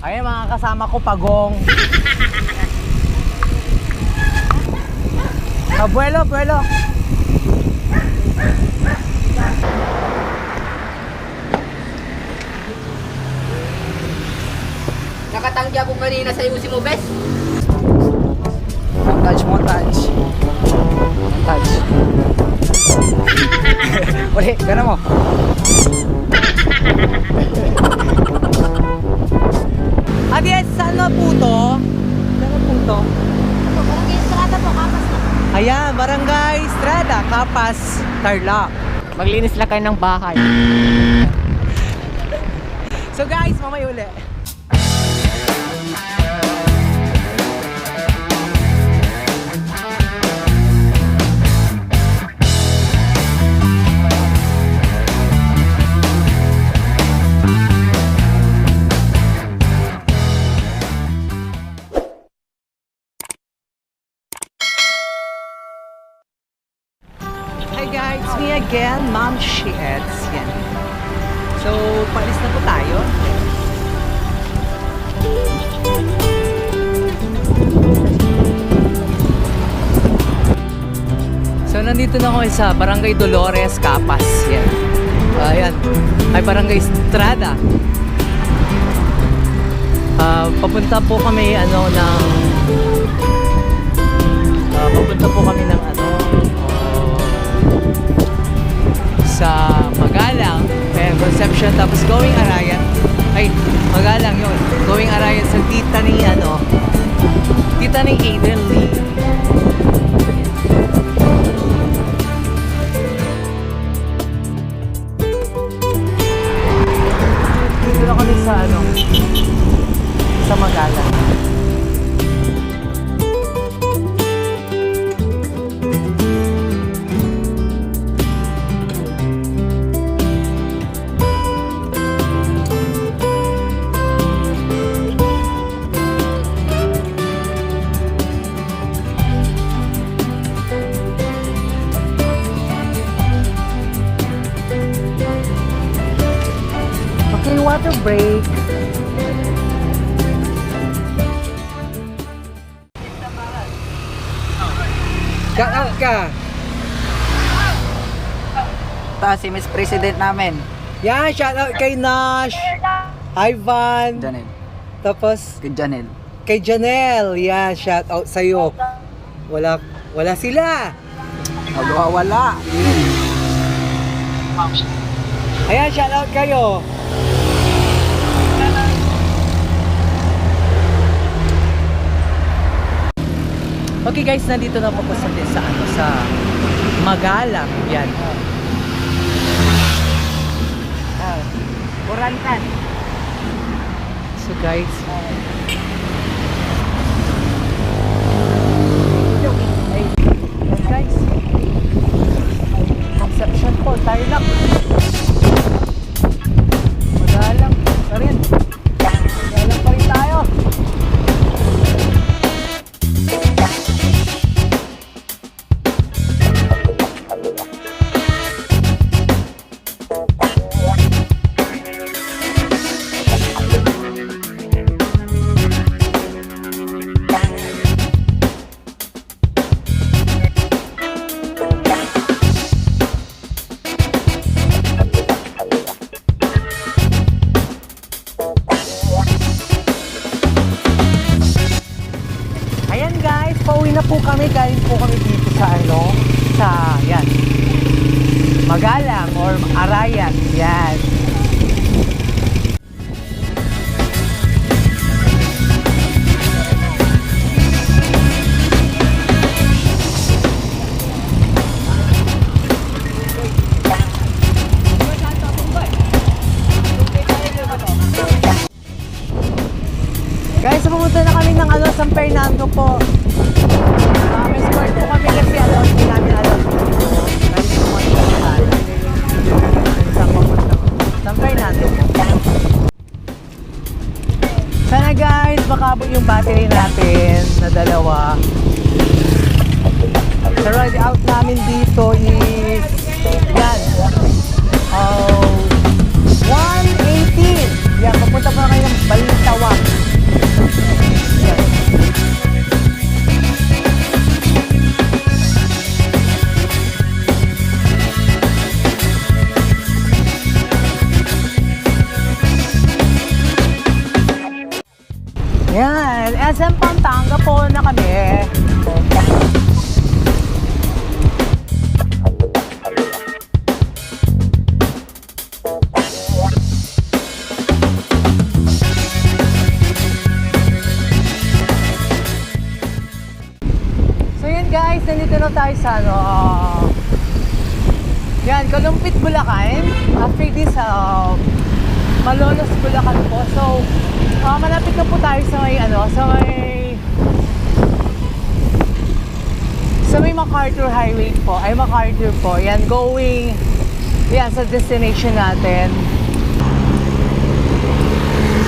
Ayan mga kasama ko, Pagong. Abuelo, abuelo. Nakatanggi ako kanina sa usi mo, bes. Montage, montage. Montage. Uli, gano'n mo. Adi, saan na po to? Saan na po to? Barangay Estrada po, Kapas na. Ayan, Barangay Estrada, Kapas, Tarlac. Maglinis lang kayo ng bahay. So guys, mamaya uli. Hi guys, it's me again, Mamshie Eds. Yan. So, paalis na po tayo. So, nandito na ako sa Barangay Dolores, Kapas. Yan. Ayan. Ay, Barangay Estrada. Papunta po kami, papunta po kami ng sa Magalang, ayan, Conception, tapos going Arayan, ay, Magalang yun, going Arayan sa tita ni Aiden Lee. Dito na kami sa Magalang. Okay, water break. Shout out ka. Si Miss President namin. Yan, shout out kay Nash, Ivan, Janel. tapos Kay Janel. kay Janelle. Yan, shout out sa'yo. Wala sila. Wala. Ayan, shout out kayo. Okay guys, nandito na po sa Magalang. Yan. Kurantan. So guys, guys, Conception po, tayo lang. Magalang pa rin. Magalang pa rin tayo. Pauwi na po kami, galing po kami dito sa yan, Magalang or Arayan, yan. Guys, pumunta na kami ng San Fernando po. May squirt po kami kasi hindi namin alam. San Fernando po. Sana guys, makabot yung battery natin na dalawa. The ride out namin dito is yan. 118. Yan, papunta po na kayo ng Balintawak. Yan, SM Pampanga po na kami. So yan guys, nandito na tayo sa yan, Kalumpit, Bulacan. After this, Malolos, Bulacan po. So, malapit na po tayo sa may sa may MacArthur Highway po. Ay, MacArthur po. Yan, going yan sa destination natin.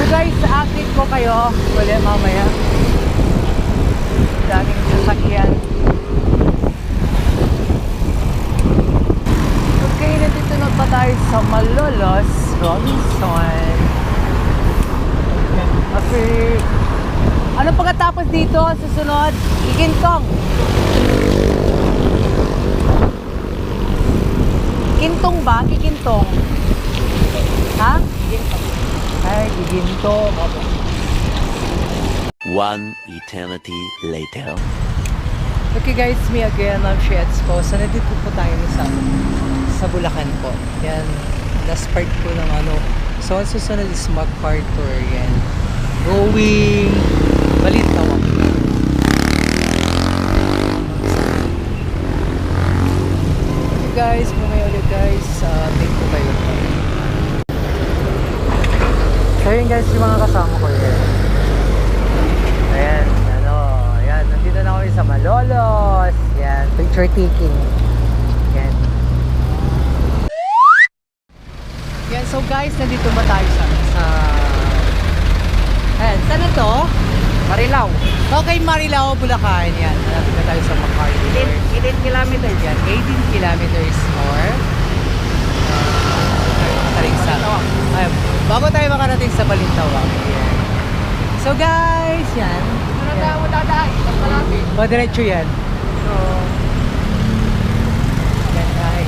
So guys, update ko kayo ulit mamaya. Daming sasakyan. Okay, nandito na pa tayo sa Malolos, Robinson. Okay. Ano pagkatapos dito? Susunod, Kikintong. Kintong ba? Kikintong. Ha? Kikintong. Ay, Kikintong. One eternity later. Okay guys, me again, Mamshie Eds po. So, nandito po tayo sa Bulacan po. Yan, last part po ng So, ang susunod is MacArthur. Yan. Going Balintawak. Okay guys, mamaya ulit guys. Thank you kayo. So, yun guys, yung mga kasama ko yan. Ayan, ayan, nandito na kami sa Malolos. Yan, picture taking. Yan. Yan, so guys, nandito ba tayo sa ayan, saan na to? Marilao. Okay, Marilao, Bulacan. Yan, nandito na tayo sa MacArthur. 18 kilometers. Yan, 18 kilometers more. Ay, bago tayo makarating sa Balintawak. Yan. So guys, yan. Diretso yan. So, yan ay.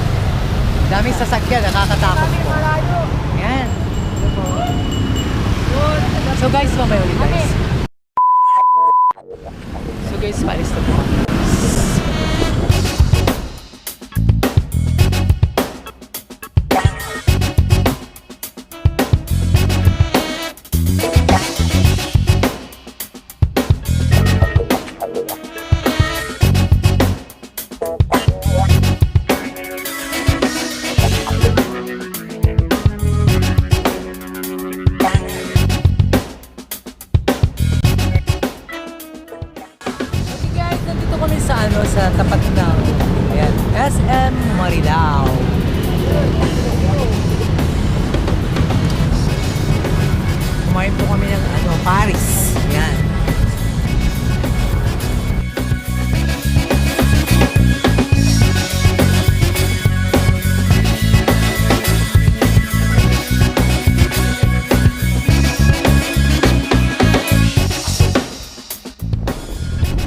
Daming sasakyan, nakakatakot po. Yan. So guys, mamaya ulit guys. So guys, paalis na po. Sa tapat ng ayan, SM Marilao. Kumain po kami ng Paris. Yan.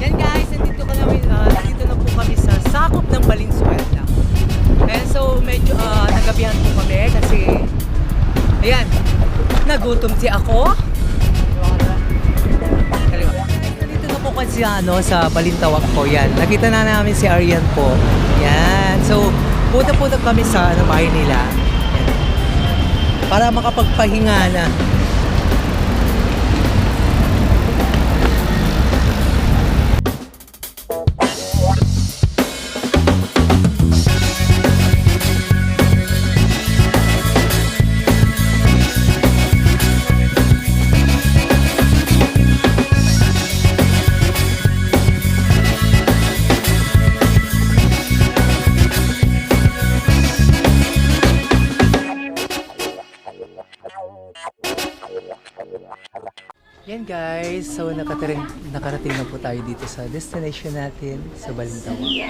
Yan guys, nandito na po kami sa sakop ng Valenzuela. And so medyo nagabihan po kami kasi ayan, nagutom si ako. Nandito na po kasi sa Balintawak po yan. Nakita na namin si Arian po. Yan. So punta-punta kami sa bahay nila. Yan. Para makapagpahinga na. Yan guys, so nakarating na po tayo dito sa destination natin sa Balintawak. Yan.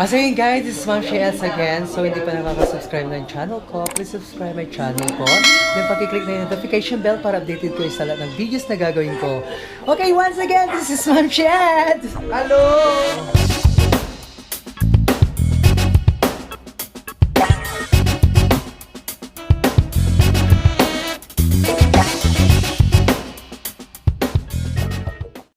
So yun guys, this is Mamshie Eds again. So hindi pa nakaka-subscribe ng channel ko, please subscribe my channel ko. Then pag-click na yung notification bell para updated ko sa lahat ng videos na gagawin ko. Okay, once again, this is Mamshie Eds! Hello!